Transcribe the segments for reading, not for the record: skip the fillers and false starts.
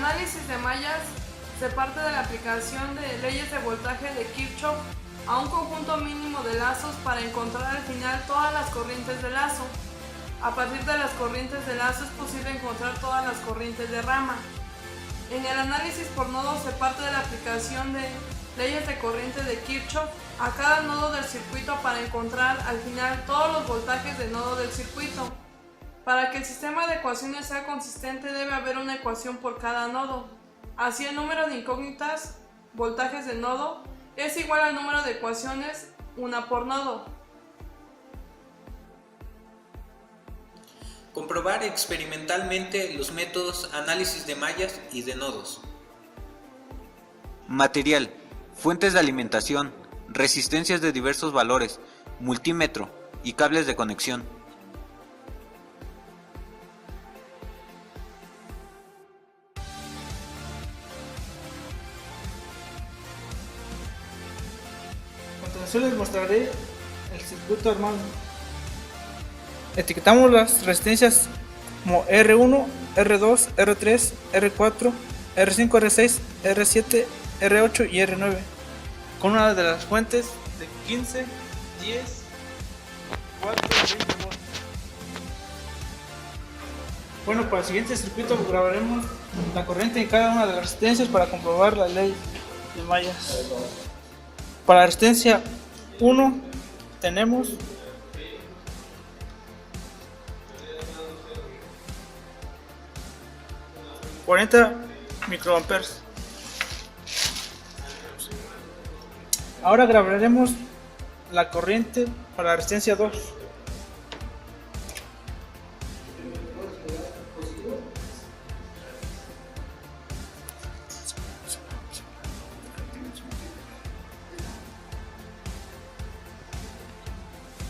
análisis de mallas se parte de la aplicación de leyes de voltaje de Kirchhoff a un conjunto mínimo de lazos para encontrar al final todas las corrientes de lazo. A partir de las corrientes de lazo es posible encontrar todas las corrientes de rama. En el análisis por nodos se parte de la aplicación de leyes de corriente de Kirchhoff a cada nodo del circuito para encontrar al final todos los voltajes de nodo del circuito. Para que el sistema de ecuaciones sea consistente debe haber una ecuación por cada nodo. Así el número de incógnitas, voltajes de nodo, es igual al número de ecuaciones, una por nodo. Comprobar experimentalmente los métodos análisis de mallas y de nodos. Material, fuentes de alimentación, resistencias de diversos valores, multímetro y cables de conexión. A continuación les mostraré el circuito armado. Etiquetamos las resistencias como R1, R2, R3, R4, R5, R6, R7, R8 y R9 con una de las fuentes de 15, 10, 4 y 20 volts. Bueno, para el siguiente circuito grabaremos la corriente en cada una de las resistencias para comprobar la ley de mallas. Para la resistencia 1 tenemos 40 microamperes. Ahora grabaremos la corriente para la resistencia 2.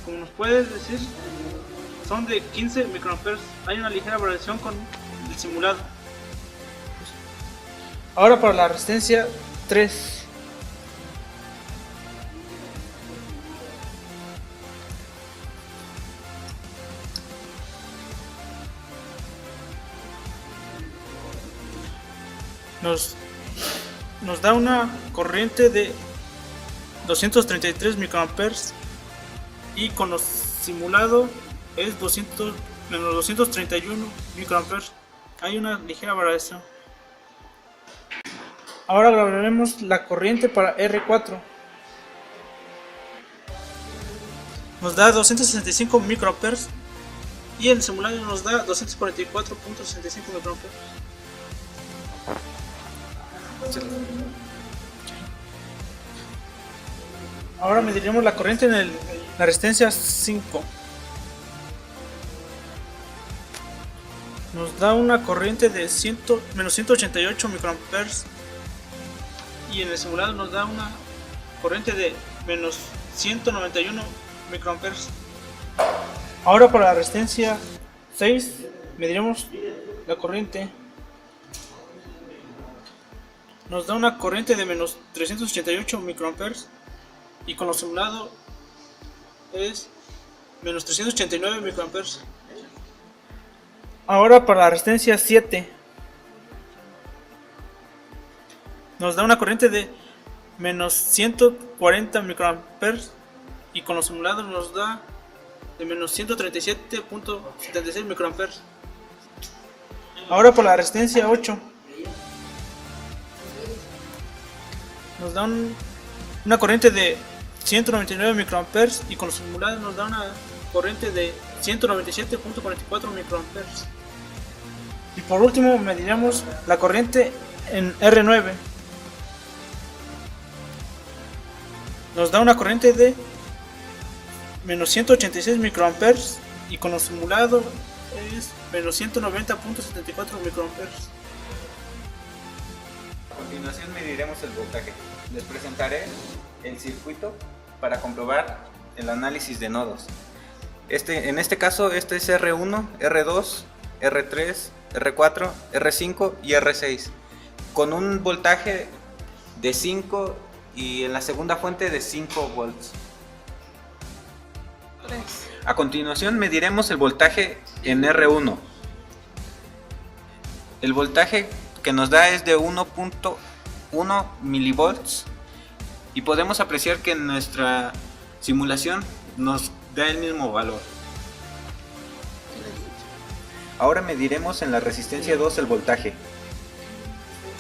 Como nos puedes decir, son de 15 microamperes. Hay una ligera variación con el simulado. Ahora para la resistencia 3. Nos da una corriente de 233 microamperes y con los simulado es menos 231 microamperes. Hay una ligera variación. Ahora grabaremos la corriente para R4. Nos da 265 microamperes y el simulado nos da 244.65 microamperes. Ahora mediremos la corriente en la resistencia 5. Nos da una corriente de menos 188 microamperes y en el simulado nos da una corriente de menos 191 microamperes. Ahora para la resistencia 6 mediremos la corriente. Nos da una corriente de menos 388 microamperes y con lo simulado es menos 389 microamperes. Ahora para la resistencia 7 nos da una corriente de menos 140 microamperes y con los simulados nos da de menos 137.76 microamperes. Ahora por la resistencia 8 nos da una corriente de 199 microamperes y con los simulados nos da una corriente de 197.44 microamperes. Y por último mediremos la corriente en R9. Nos da una corriente de menos 186 microamperes y con lo simulado es menos 190.74 microamperes. A continuación mediremos el voltaje. Les presentaré el circuito para comprobar el análisis de nodos. En este caso este es R1, R2, R3, R4, R5 y R6 con un voltaje de 5 y en la segunda fuente de 5 volts. A continuación mediremos el voltaje en R1. El voltaje que nos da es de 1.1 milivolts y podemos apreciar que en nuestra simulación nos da el mismo valor. Ahora mediremos en la resistencia 2 el voltaje.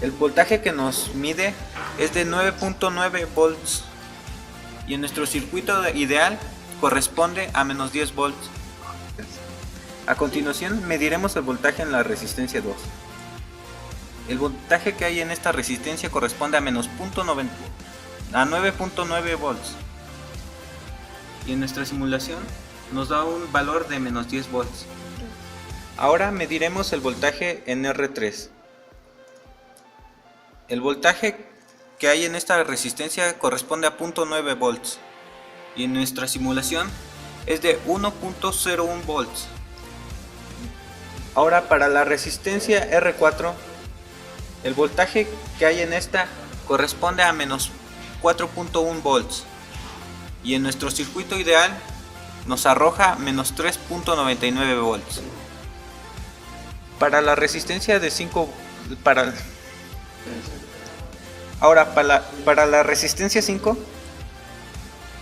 El voltaje que nos mide es de 9.9 volts y en nuestro circuito ideal corresponde a menos 10 volts. A continuación mediremos el voltaje en la resistencia 2. El voltaje que hay en esta resistencia corresponde a menos 9.9 volts y en nuestra simulación nos da un valor de menos 10 volts. Ahora mediremos el voltaje en R3. El voltaje que hay en esta resistencia corresponde a 0.9 volts y en nuestra simulación es de 1.01 volts. Ahora para la resistencia R4, el voltaje que hay en esta corresponde a menos 4.1 volts y en nuestro circuito ideal nos arroja menos 3.99 volts. Para la resistencia de 5 para la resistencia 5,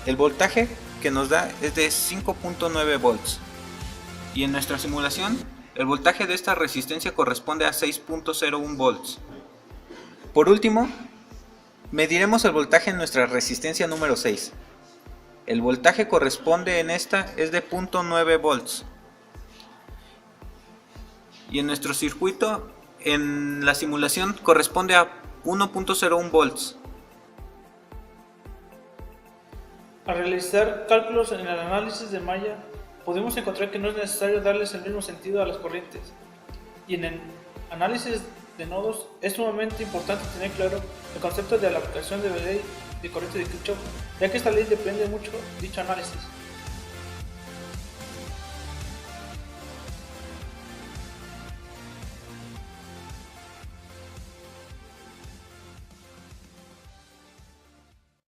el voltaje que nos da es de 5.9 volts y en nuestra simulación el voltaje de esta resistencia corresponde a 6.01 volts. Por último, mediremos el voltaje en nuestra resistencia número 6. El voltaje corresponde en esta es de 0.9 volts y en nuestro circuito en la simulación corresponde a 1.01 volts. Al realizar cálculos en el análisis de malla, podemos encontrar que no es necesario darles el mismo sentido a las corrientes. Y en el análisis de nodos es sumamente importante tener claro el concepto de la aplicación de la ley de corriente de Kirchhoff, ya que esta ley depende mucho de dicho análisis.